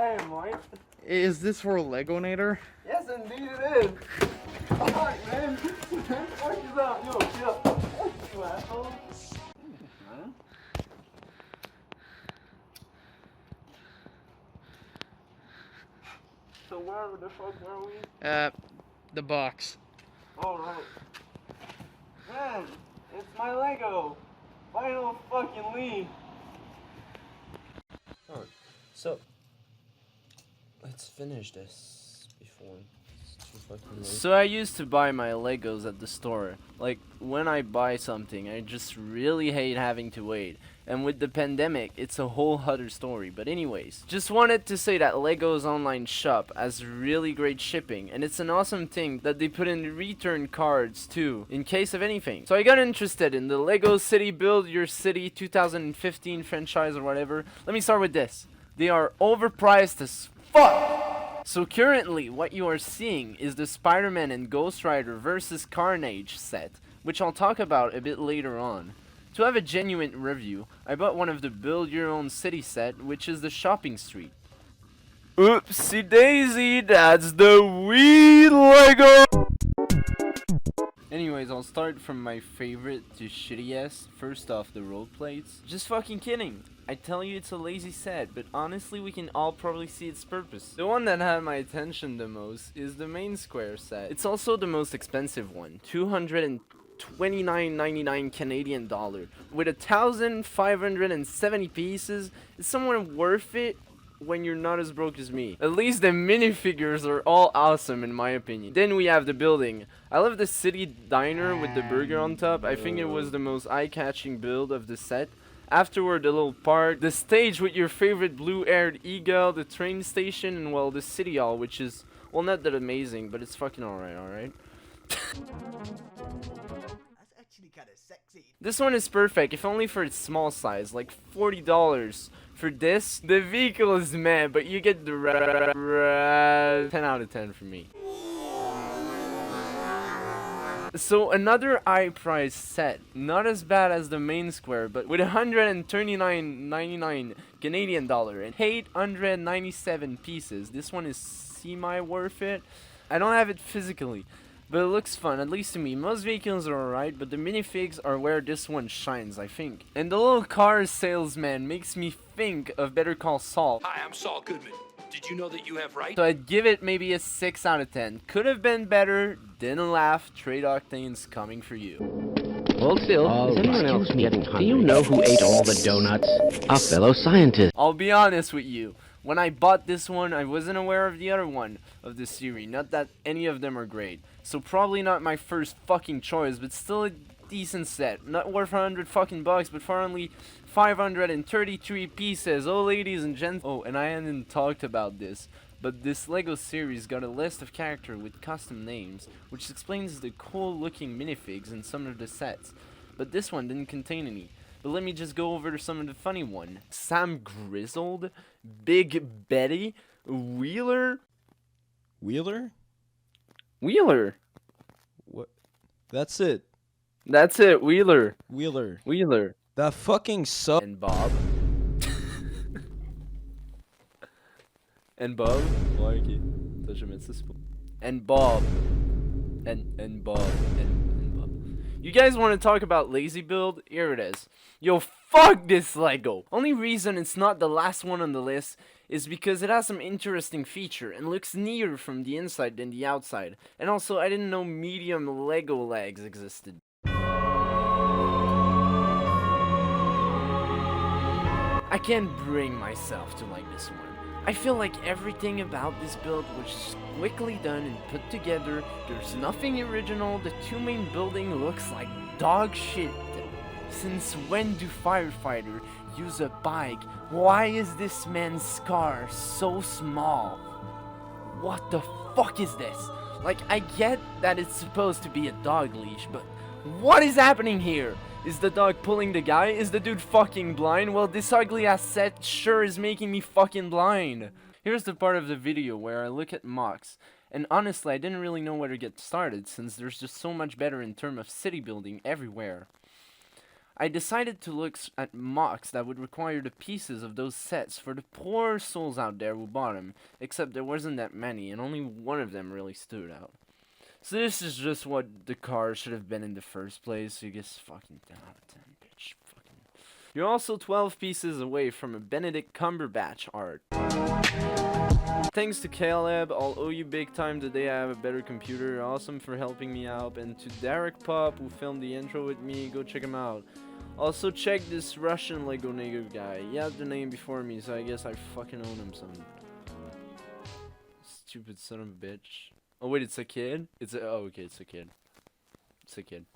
I am, Mike. Is this for Legonator? Yes, indeed it is. Alright, man. Fuck is up? Yo, chill. You asshole. Man. So where the fuck were we? The box. Alright. Man, it's my Lego. Final fucking lead. Oh, so let's finish this before it's too fucking late. So I used to buy my Legos at the store. Like, when I buy something, I just really hate having to wait. And with the pandemic, it's a whole other story. But anyways, just wanted to say that Lego's online shop has really great shipping. And it's an awesome thing that they put in return cards too, in case of anything. So I got interested in the Lego City Build Your City 2015 franchise or whatever. Let me start with this. They are overpriced as fuck! So currently, what you are seeing is the Spider-Man and Ghost Rider vs. Carnage set, which I'll talk about a bit later on. To have a genuine review, I bought one of the Build Your Own City set, which is the shopping street. Oopsie daisy, that's the Wii Lego! Anyways, I'll start from my favorite to shittiest. First off, the road plates. Just fucking kidding. I tell you it's a lazy set, but honestly we can all probably see its purpose. The one that had my attention the most is the main square set. It's also the most expensive one, $229.99 Canadian dollar. With 1,570 pieces, it's somewhat worth it when you're not as broke as me. At least the minifigures are all awesome in my opinion. Then we have the building. I love the city diner with the burger on top. I think it was the most eye-catching build of the set. Afterward, the little park, the stage with your favorite blue-haired eagle, the train station, and well, the city hall, which is, well, not that amazing, but it's fucking alright? This one is perfect, if only for its small size, like $40. For this, the vehicle is meh, but you get the 10 out of 10 for me. So another high-priced set, not as bad as the main square, but with $139.99 Canadian dollar and 897 pieces. This one is semi-worth it. I don't have it physically, but it looks fun, at least to me. Most vehicles are alright, but the minifigs are where this one shines, I think. And the little car salesman makes me think of Better Call Saul. Hi, I'm Saul Goodman. Did you know that you have rights? So I'd give it maybe a 6 out of 10. Could have been better, didn't laugh, Trade Octane's coming for you. Hold still. Is anyone else getting hungry? Do you know who ate all the donuts? A fellow scientist. I'll be honest with you. When I bought this one, I wasn't aware of the other one of the series. Not that any of them are great. So probably not my first fucking choice, but still a decent set. Not worth 100 fucking bucks, but for only 533 pieces. Oh, ladies and gents. Oh, and I hadn't talked about this, but this Lego series got a list of characters with custom names, which explains the cool looking minifigs in some of the sets. But this one didn't contain any. But let me just go over some of the funny one. Sam Grizzled, Big Betty, Wheeler. Wheeler? Wheeler. What? That's it. That's it, Wheeler. Wheeler. Wheeler. That fucking sucks. And Bob. And Bob. Like and Bob. And Bob. And Bob. You guys want to talk about lazy build? Here it is. Yo, fuck this Lego. Only reason it's not the last one on the list is because it has some interesting feature and looks neater from the inside than the outside. And also, I didn't know medium Lego legs existed. I can't bring myself to like this one. I feel like everything about this build was quickly done and put together. There's nothing original. The two main building looks like dog shit. Since when do firefighters use a bike? Why is this man's car so small? What the fuck is this? Like, I get that it's supposed to be a dog leash, but what is happening here? Is the dog pulling the guy? Is the dude fucking blind? Well, this ugly ass set sure is making me fucking blind. Here's the part of the video where I look at mocks. And honestly, I didn't really know where to get started since there's just so much better in terms of city building everywhere. I decided to look at mocks that would require the pieces of those sets for the poor souls out there who bought them, except there wasn't that many, and only one of them really stood out. So this is just what the car should have been in the first place, so you get fucking 10 out of 10, bitch. Fucking. You're also 12 pieces away from a Benedict Cumberbatch art. Thanks to Caleb, I'll owe you big time the day I have a better computer. Awesome for helping me out. And to Darakpop, who filmed the intro with me, go check him out. Also check this Russian Legonator guy. He had the name before me, so I guess I fucking own him some. Stupid son of a bitch. Oh wait, it's a kid? Oh okay, it's a kid. It's a kid.